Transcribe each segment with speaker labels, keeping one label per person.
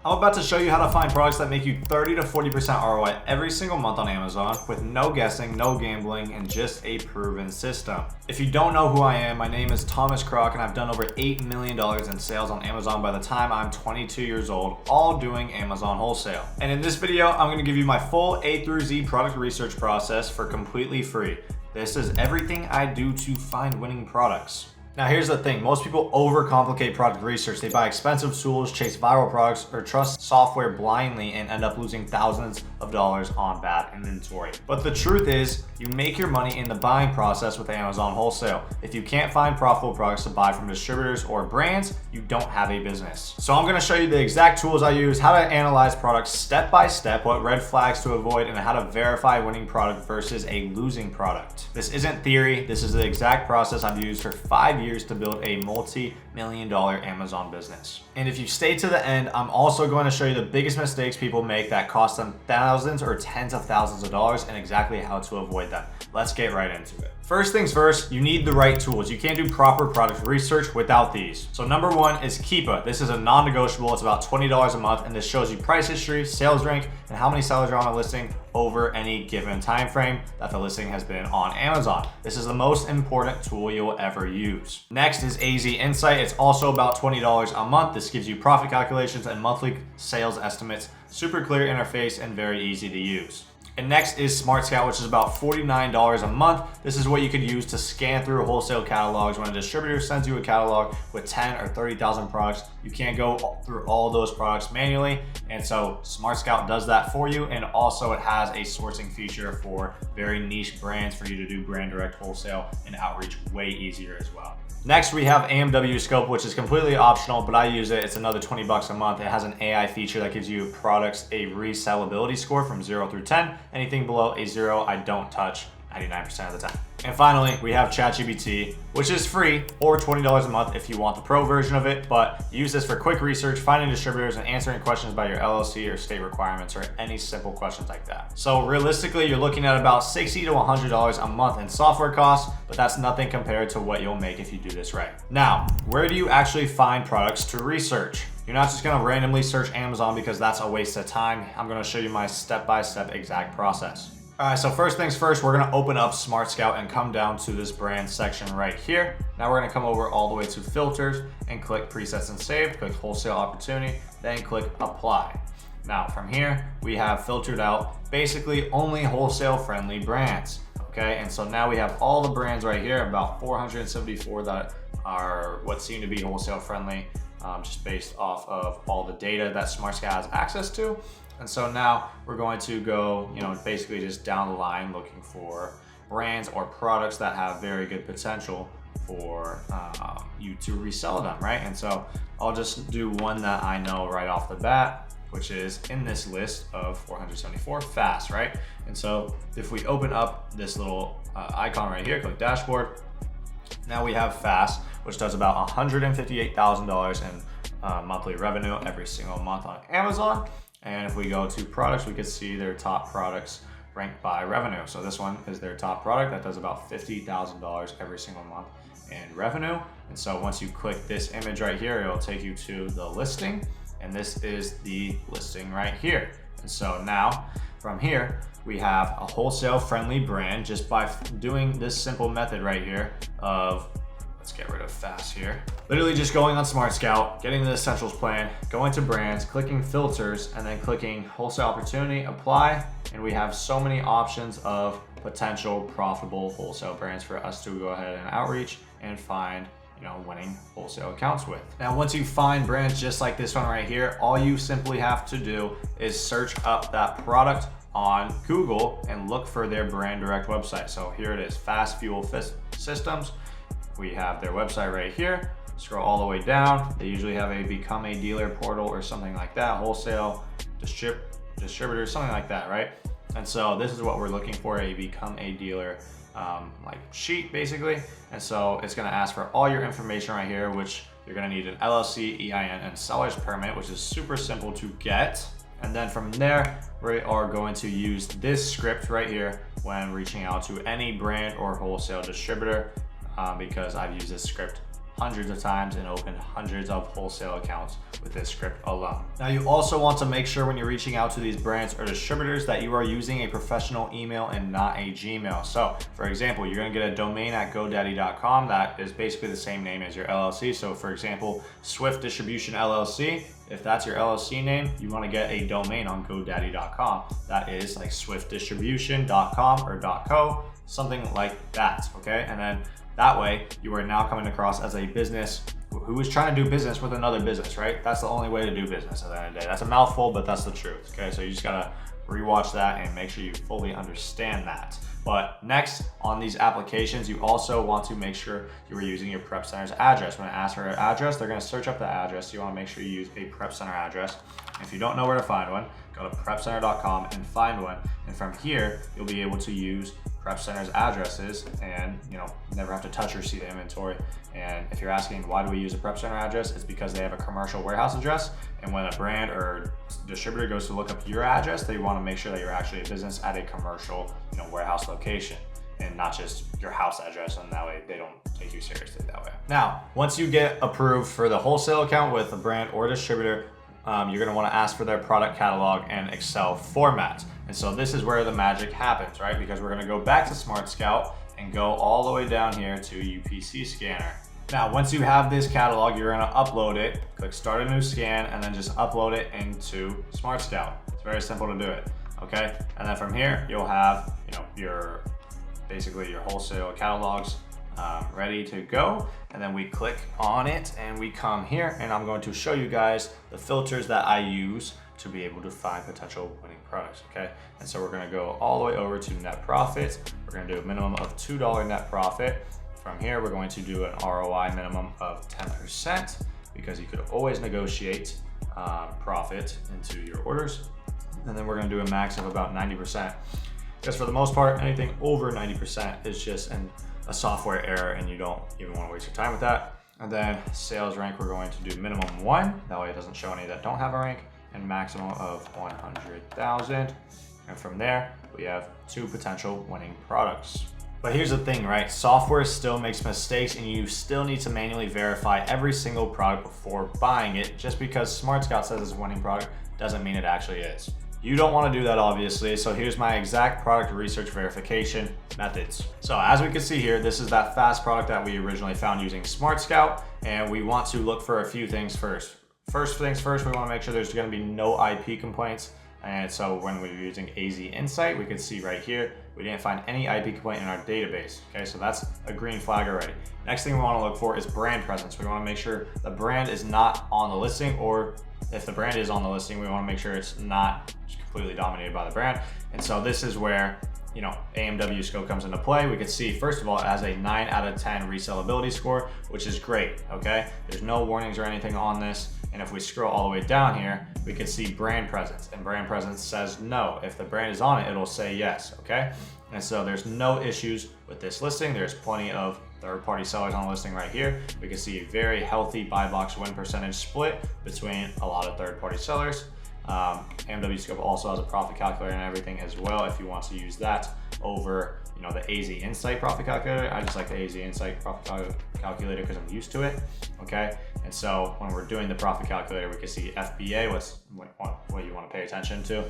Speaker 1: I'm about to show you how to find products that make you 30 to 40% ROI every single month on Amazon with no guessing, no gambling, and just a proven system. If you don't know who I am, my name is Thomas Kroc and I've done over $8 million in sales on Amazon by the time I'm 22 years old, all doing Amazon wholesale. And in this video, I'm gonna give you my full A through Z product research process for completely free. This is everything I do to find winning products. Now here's the thing, most people overcomplicate product research. They buy expensive tools, chase viral products, or trust software blindly and end up losing thousands of dollars on bad inventory. But the truth is, you make your money in the buying process with Amazon wholesale. If you can't find profitable products to buy from distributors or brands, you don't have a business. So I'm gonna show you the exact tools I use, how to analyze products step by step, what red flags to avoid, and how to verify a winning product versus a losing product. This isn't theory, this is the exact process I've used for 5 years to build a multi-million-dollar Amazon business. And if you stay to the end, I'm also going to show you the biggest mistakes people make that cost them thousands or tens of thousands of dollars and exactly how to avoid them. Let's get right into it. First things first, you need the right tools. You can't do proper product research without these. So number one is Keepa. This is a non-negotiable. It's about $20 a month, and this shows you price history, sales rank, and how many sellers are on a listing over any given time frame that the listing has been on Amazon. This is the most important tool you'll ever use. Next is AZ Insight. It's also about $20 a month. This gives you profit calculations and monthly sales estimates, super clear interface, and very easy to use. And next is Smart Scout, which is about $49 a month. This is what you could use to scan through wholesale catalogs. When a distributor sends you a catalog with 10 or 30,000 products, you can't go through all those products manually. And so Smart Scout does that for you. And also it has a sourcing feature for very niche brands for you to do brand direct wholesale and outreach way easier as well. Next, we have AMW Scope, which is completely optional, but I use it. It's another 20 bucks a month. It has an AI feature that gives you products a resellability score from 0 through 10. Anything below a 0, I don't touch 99% of the time. And finally, we have ChatGPT, which is free or $20 a month if you want the pro version of it, but use this for quick research, finding distributors, and answering questions about your LLC or state requirements or any simple questions like that. So realistically, you're looking at about $60 to $100 a month in software costs, but that's nothing compared to what you'll make if you do this right. Now, where do you actually find products to research? You're not just gonna randomly search Amazon because that's a waste of time. I'm gonna show you my step-by-step exact process. All right, so first things first, we're gonna open up Smart Scout and come down to this brand section right here. Now we're gonna come over all the way to filters and click presets and saved, click wholesale opportunity, then click apply. Now from here, we have filtered out basically only wholesale friendly brands, okay? And so now we have all the brands right here, about 474 that are what seem to be wholesale friendly, just based off of all the data that Smart Scout has access to. And so now we're going to go, basically just down the line looking for brands or products that have very good potential for you to resell them, right? And so I'll just do one that I know right off the bat, which is in this list of 474, Fast, right? And so if we open up this little icon right here, click dashboard, now we have Fast, which does about $158,000 in monthly revenue every single month on Amazon. And if we go to products, we can see their top products ranked by revenue. So this one is their top product that does about $50,000 every single month in revenue. And so once you click this image right here, it'll take you to the listing. And this is the listing right here. And so now from here, we have a wholesale friendly brand just by doing this simple method right here of, let's get rid of Fast here. Literally just going on Smart Scout, getting the essentials plan, going to brands, clicking filters, and then clicking wholesale opportunity, apply. And we have so many options of potential profitable wholesale brands for us to go ahead and outreach and find winning wholesale accounts with. Now, once you find brands just like this one right here, all you simply have to do is search up that product on Google and look for their brand direct website. So here it is, Fast Fuel Systems. We have their website right here. Scroll all the way down. They usually have a become a dealer portal or something like that, wholesale, distributors, something like that, right? And so this is what we're looking for, a become a dealer like sheet basically. And so it's gonna ask for all your information right here, which you're gonna need an LLC, EIN, and seller's permit, which is super simple to get. And then from there, we are going to use this script right here when reaching out to any brand or wholesale distributor because I've used this script hundreds of times and opened hundreds of wholesale accounts with this script alone. Now you also want to make sure when you're reaching out to these brands or distributors that you are using a professional email and not a Gmail. So for example, you're gonna get a domain at GoDaddy.com that is basically the same name as your LLC. So for example, Swift Distribution LLC, if that's your LLC name, you want to get a domain on GoDaddy.com that is like swiftdistribution.com or .co, something like that, okay? And then that way you are now coming across as a business who is trying to do business with another business, right? That's the only way to do business at the end of the day. That's a mouthful, but that's the truth, okay? So you just gotta rewatch that and make sure you fully understand that. But next, on these applications, you also want to make sure you are using your prep center's address. When it asks for an address, they're gonna search up the address. You wanna make sure you use a prep center address. If you don't know where to find one, go to prepcenter.com and find one. And from here, you'll be able to use prep center's addresses and never have to touch or see the inventory. And if you're asking why do we use a prep center address, it's because they have a commercial warehouse address. And when a brand or distributor goes to look up your address, they want to make sure that you're actually a business at a commercial warehouse location and not just your house address, and that way they don't take you seriously that way. Now, once you get approved for the wholesale account with a brand or distributor, you're gonna wanna ask for their product catalog and Excel format. And so this is where the magic happens, right? Because we're gonna go back to Smart Scout and go all the way down here to UPC Scanner. Now, once you have this catalog, you're gonna upload it, click Start a New Scan, and then just upload it into Smart Scout. It's very simple to do it, okay? And then from here, you'll have basically your wholesale catalogs ready to go. And then we click on it and we come here, and I'm going to show you guys the filters that I use to be able to find potential winning products, okay? And so we're gonna go all the way over to net profit. We're gonna do a minimum of $2 net profit. From here, we're going to do an ROI minimum of 10% because you could always negotiate profit into your orders. And then we're gonna do a max of about 90%. Because for the most part, anything over 90% is just a software error and you don't even want to waste your time with that. And then sales rank, we're going to do minimum 1. That way it doesn't show any that don't have a rank, and maximum of 100,000. And from there, we have 2 potential winning products. But here's the thing, right? Software still makes mistakes and you still need to manually verify every single product before buying it. Just because Smart Scout says it's a winning product doesn't mean it actually is. You don't want to do that, obviously, so here's my exact product research verification methods. So as we can see here, this is that fast product that we originally found using Smart Scout, and we want to look for a few things first. First things first, we want to make sure there's going to be no IP complaints. And so when we were using AZ Insight, we could see right here, we didn't find any IP complaint in our database. Okay, so that's a green flag already. Next thing we want to look for is brand presence. We want to make sure the brand is not on the listing, or if the brand is on the listing, we want to make sure it's not completely dominated by the brand. And so this is where AMW scope comes into play. We could see, first of all, it has a 9 out of 10 resellability score, which is great, okay? There's no warnings or anything on this. And if we scroll all the way down here, we can see brand presence, and brand presence says no. If the brand is on it, it'll say yes, okay? And so there's no issues with this listing. There's plenty of third-party sellers on the listing right here. We can see a very healthy buy box win percentage split between a lot of third-party sellers. AMW Scope also has a profit calculator and everything as well if you want to use that over the AZ Insight profit calculator. I just like the AZ Insight profit calculator because I'm used to it, okay? And so when we're doing the profit calculator, we can see FBA, what you want to pay attention to.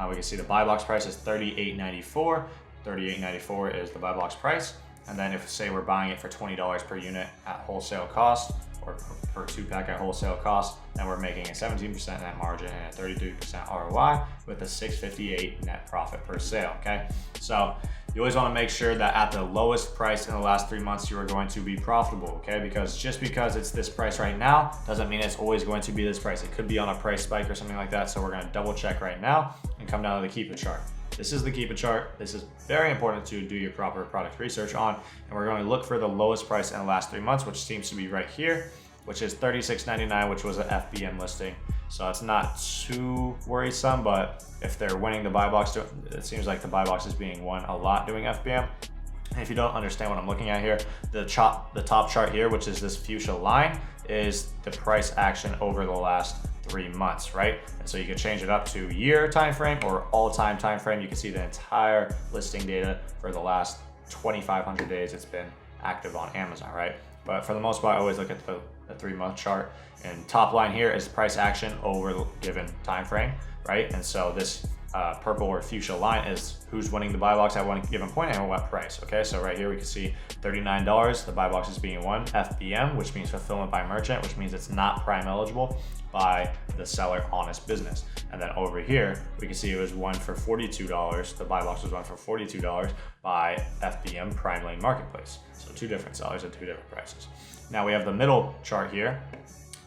Speaker 1: We can see the buy box price is $38.94. $38.94 is the buy box price. And then if, say, we're buying it for $20 per unit at wholesale cost, or per 2-pack at wholesale cost, then we're making a 17% net margin and a 33% ROI with a $658 net profit per sale, okay? So you always want to make sure that at the lowest price in the last 3 months, you are going to be profitable, okay? Because just because it's this price right now doesn't mean it's always going to be this price. It could be on a price spike or something like that. So we're going to double check right now and come down to the Keep It chart. This is the Keep It chart. This is very important to do your proper product research on. And we're going to look for the lowest price in the last 3 months, which seems to be right here, which is $36.99, which was an FBM listing. So it's not too worrisome, but if they're winning the buy box, it seems like the buy box is being won a lot doing FBM. And if you don't understand what I'm looking at here, the top chart here, which is this fuchsia line, is the price action over the last 3 months, right? And so you can change it up to year time frame or all-time time frame. You can see the entire listing data for the last 2,500 days it's been active on Amazon, right? but for the most part, I always look at the 3-month chart. And top line here is price action over the given time frame, right? And so this purple or fuchsia line is who's winning the buy box at one given point and at what price. Okay, so right here we can see $39, the buy box is being won, FBM, which means fulfillment by merchant, which means it's not prime eligible by the seller honest business. And then over here we can see it was won for $42, the buy box was won for $42 by FBM Prime Lane Marketplace. So 2 different sellers at 2 different prices. Now we have the middle chart here,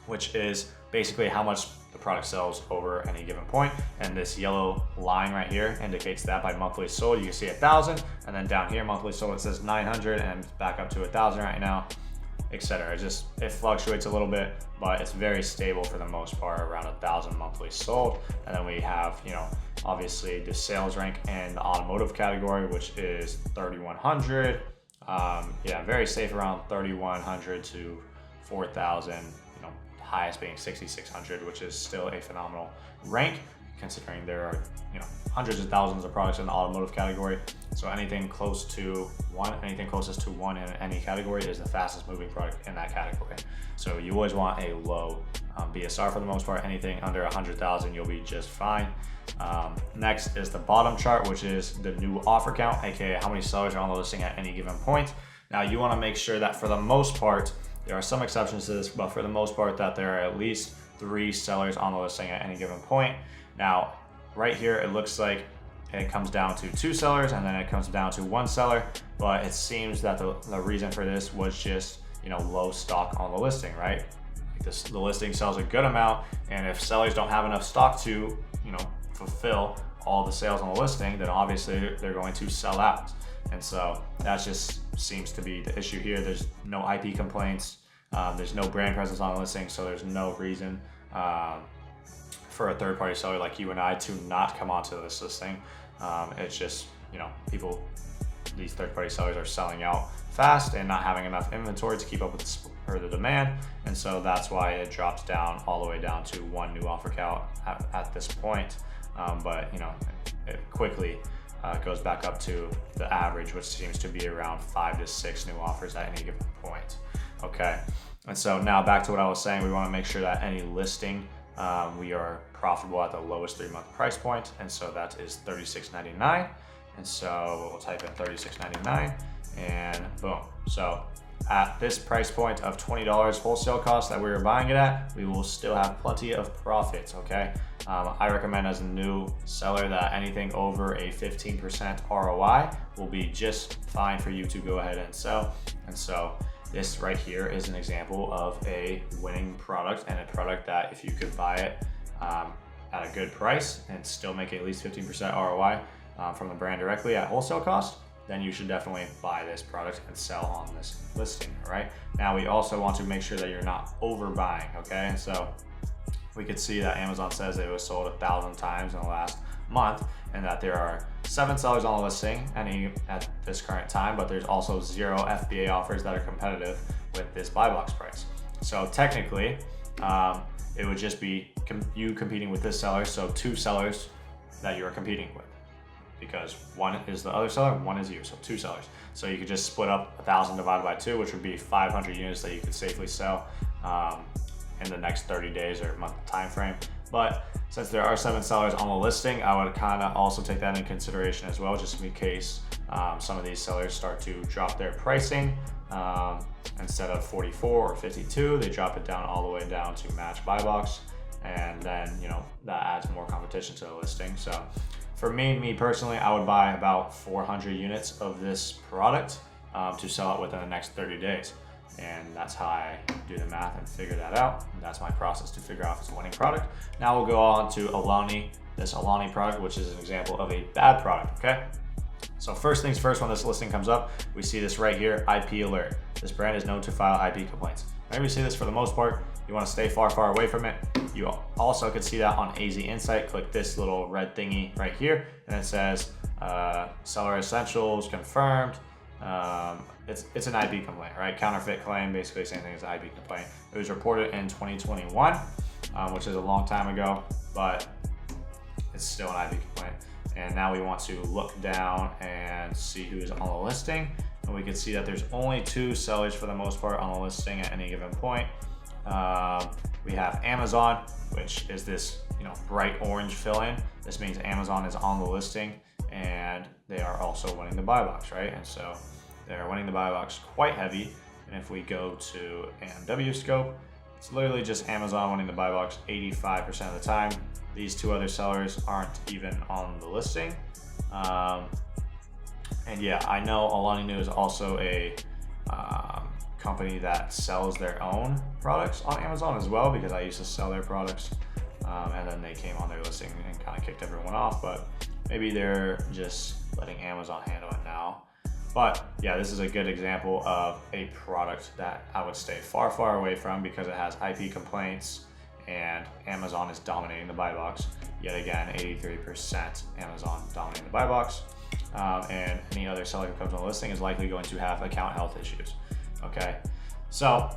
Speaker 1: which is basically how much the product sells over any given point, and this yellow line right here indicates that by monthly sold. You can see 1,000, and then down here monthly sold it says 900, and back up to 1,000 right now, etc. It fluctuates a little bit, but it's very stable for the most part, around 1,000 monthly sold. And then we have, you know, obviously the sales rank in the automotive category, which is 3,100. Yeah, very safe around 3,100 to 4,000. Highest being 6,600, which is still a phenomenal rank considering there are, you know, hundreds of thousands of products in the automotive category. So anything close to one, anything closest to one in any category is the fastest moving product in that category. So you always want a low BSR for the most part. Anything under 100,000, you'll be just fine. Next is the bottom chart, which is the new offer count, aka how many sellers are on the listing at any given point. Now you want to make sure that for the most part, there are some exceptions to this, but for the most part that there are at least 3 sellers on the listing at any given point. Now, right here, it looks like it comes down to 2 sellers and then it comes down to 1 seller, but it seems that the reason for this was just, you know, low stock on the listing, right? The listing sells a good amount, and if sellers don't have enough stock to, you know, fulfill all the sales on the listing, then obviously they're going to sell out. And so that just seems to be the issue here. There's no IP complaints. There's no brand presence on the listing, so there's no reason for a third-party seller like you and I to not come onto this listing. It's just, you know, these third-party sellers are selling out fast and not having enough inventory to keep up with the demand, and so that's why it drops down all the way down to 1 new offer count at this point. But you know, it quickly goes back up to the average, which seems to be around 5 to 6 new offers at any given point. Okay, and so now back to what I was saying, we want to make sure that any listing we are profitable at the lowest 3-month price point, and so that is $36.99. And so we'll type in $36.99 and boom. So at this price point of $20 wholesale cost that we were buying it at, we will still have plenty of profits, okay? I recommend as a new seller that anything over a 15% ROI will be just fine for you to go ahead and sell. And so this right here is an example of a winning product, and a product that if you could buy it at a good price and still make at least 15% ROI from the brand directly at wholesale cost, then you should definitely buy this product and sell on this listing, all right? Now we also want to make sure that you're not overbuying, okay? And so we could see that Amazon says it was sold 1,000 times in the last month, and that there are 7 sellers on the listing at this current time, but there's also 0 FBA offers that are competitive with this buy box price. So technically, it would just be you competing with this seller, so 2 sellers that you are competing with, because 1 is the other seller, 1 is you, so 2 sellers. So you could just split up 1,000 divided by 2, which would be 500 units that you could safely sell in the next 30 days or month time frame. But since there are 7 sellers on the listing, I would kind of also take that into consideration as well, just in case some of these sellers start to drop their pricing. Instead of 44 or 52, they drop it down all the way down to match buy box, and then, you know, that adds more competition to the listing. So for me personally, I would buy about 400 units of this product to sell it within the next 30 days. And that's how I do the math and figure that out. And that's my process to figure out if it's a winning product. Now we'll go on to Alani, this Alani product, which is an example of a bad product, okay? So first things first, when this listing comes up, we see this right here, IP alert. This brand is known to file IP complaints. Whenever you see this, for the most part, you want to stay far away from it. You also could see that on AZ Insight. Click this little red thingy right here, and it says seller essentials confirmed. It's an IP complaint, right? Counterfeit claim, basically same thing as an IP complaint. It was reported in 2021, which is a long time ago, but it's still an IP complaint. And now we want to look down and see who's on the listing. and we can see that there's only 2 sellers for the most part on the listing at any given point. We have Amazon, which is this bright orange fill-in. This means Amazon is on the listing and they are also winning the buy box, right? And so they're winning the buy box quite heavy. And if we go to AMW scope, it's literally just Amazon winning the buy box 85% of the time. These 2 other sellers aren't even on the listing. And yeah, I know Alani Nu is also a company that sells their own products on Amazon as well, because I used to sell their products and then they came on their listing and kind of kicked everyone off, but maybe they're just letting Amazon handle it now. But yeah, this is a good example of a product that I would stay far, far away from because it has IP complaints and Amazon is dominating the buy box. Yet again, 83% Amazon dominating the buy box. And any other seller who comes on the listing is likely going to have account health issues. Okay, so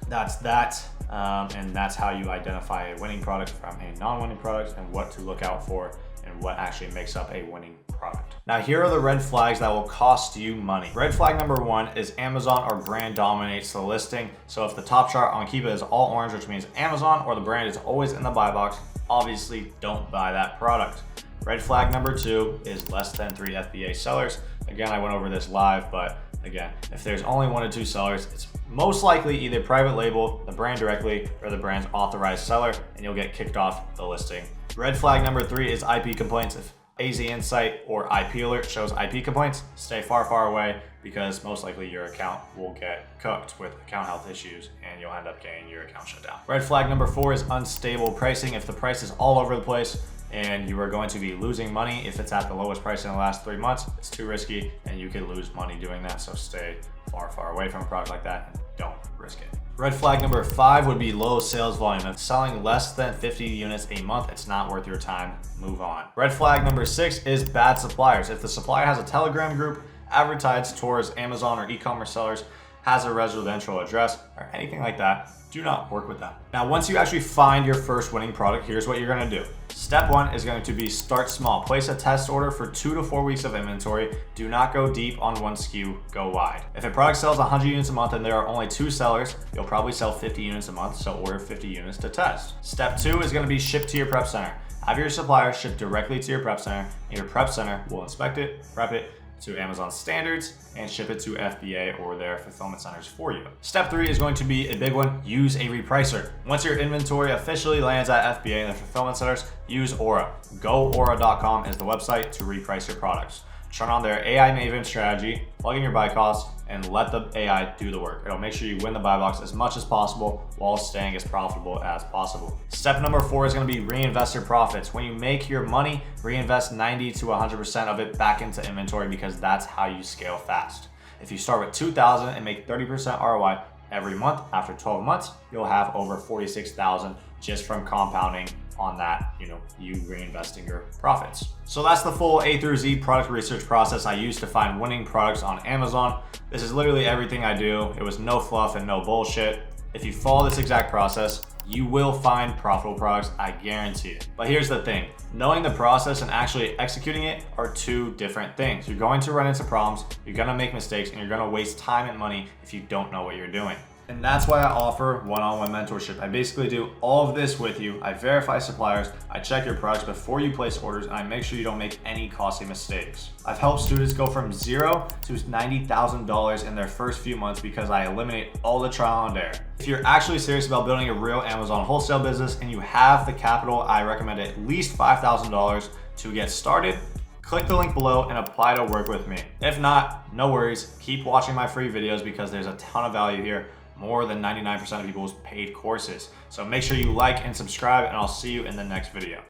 Speaker 1: that's that. And that's how you identify a winning product from a non-winning product and what to look out for and what actually makes up a winning product. Now, here are the red flags that will cost you money. Red flag number 1 is Amazon or brand dominates the listing. So if the top chart on Kiva is all orange, which means Amazon or the brand is always in the buy box, obviously don't buy that product. Red flag number 2 is less than 3 FBA sellers. Again, I went over this live, but again, if there's only 1 to 2 sellers, it's most likely either private label, the brand directly, or the brand's authorized seller, and you'll get kicked off the listing. Red flag number 3 is IP complaints. If AZ Insight or IP Alert shows IP complaints, stay far, far away because most likely your account will get cooked with account health issues and you'll end up getting your account shut down. Red flag number 4 is unstable pricing. If the price is all over the place and you are going to be losing money if it's at the lowest price in the last 3 months, it's too risky and you could lose money doing that. So stay far, far away from a product like that and don't risk it. Red flag number 5 would be low sales volume. If selling less than 50 units a month, it's not worth your time. Move on. Red flag number 6 is bad suppliers. If the supplier has a Telegram group advertised towards Amazon or e-commerce sellers, has a residential address or anything like that, do not work with them. Now, once you actually find your first winning product, here's what you're gonna do. Step 1 is going to be start small. Place a test order for 2 to 4 weeks of inventory. Do not go deep on one SKU, go wide. If a product sells 100 units a month and there are only 2 sellers, you'll probably sell 50 units a month, so order 50 units to test. Step 2 is gonna be shipped to your prep center. Have your supplier shipped directly to your prep center, and your prep center will inspect it, prep it to Amazon standards, and ship it to FBA or their fulfillment centers for you. Step 3 is going to be a big one. Use a repricer. Once your inventory officially lands at FBA and the fulfillment centers, use Aura. GoAura.com is the website to reprice your products. Turn on their AI Maven strategy, plug in your buy costs, and let the AI do the work. It'll make sure you win the buy box as much as possible while staying as profitable as possible. Step number 4 is gonna be reinvest your profits. When you make your money, reinvest 90 to 100% of it back into inventory because that's how you scale fast. If you start with 2,000 and make 30% ROI every month, after 12 months, you'll have over 46,000 just from compounding on that, you reinvesting your profits. So that's the full A through Z product research process I use to find winning products on Amazon. This is literally everything I do. It was no fluff and no bullshit. If you follow this exact process, you will find profitable products, I guarantee it. But here's the thing, knowing the process and actually executing it are 2 different things. You're going to run into problems, you're gonna make mistakes, and you're gonna waste time and money if you don't know what you're doing. And that's why I offer one-on-one mentorship. I basically do all of this with you. I verify suppliers, I check your products before you place orders, and I make sure you don't make any costly mistakes. I've helped students go from $0 to $90,000 in their first few months because I eliminate all the trial and error. If you're actually serious about building a real Amazon wholesale business and you have the capital, I recommend at least $5,000 to get started. Click the link below and apply to work with me. If not, no worries. Keep watching my free videos because there's a ton of value here. More than 99% of people's paid courses. So make sure you like and subscribe, and I'll see you in the next video.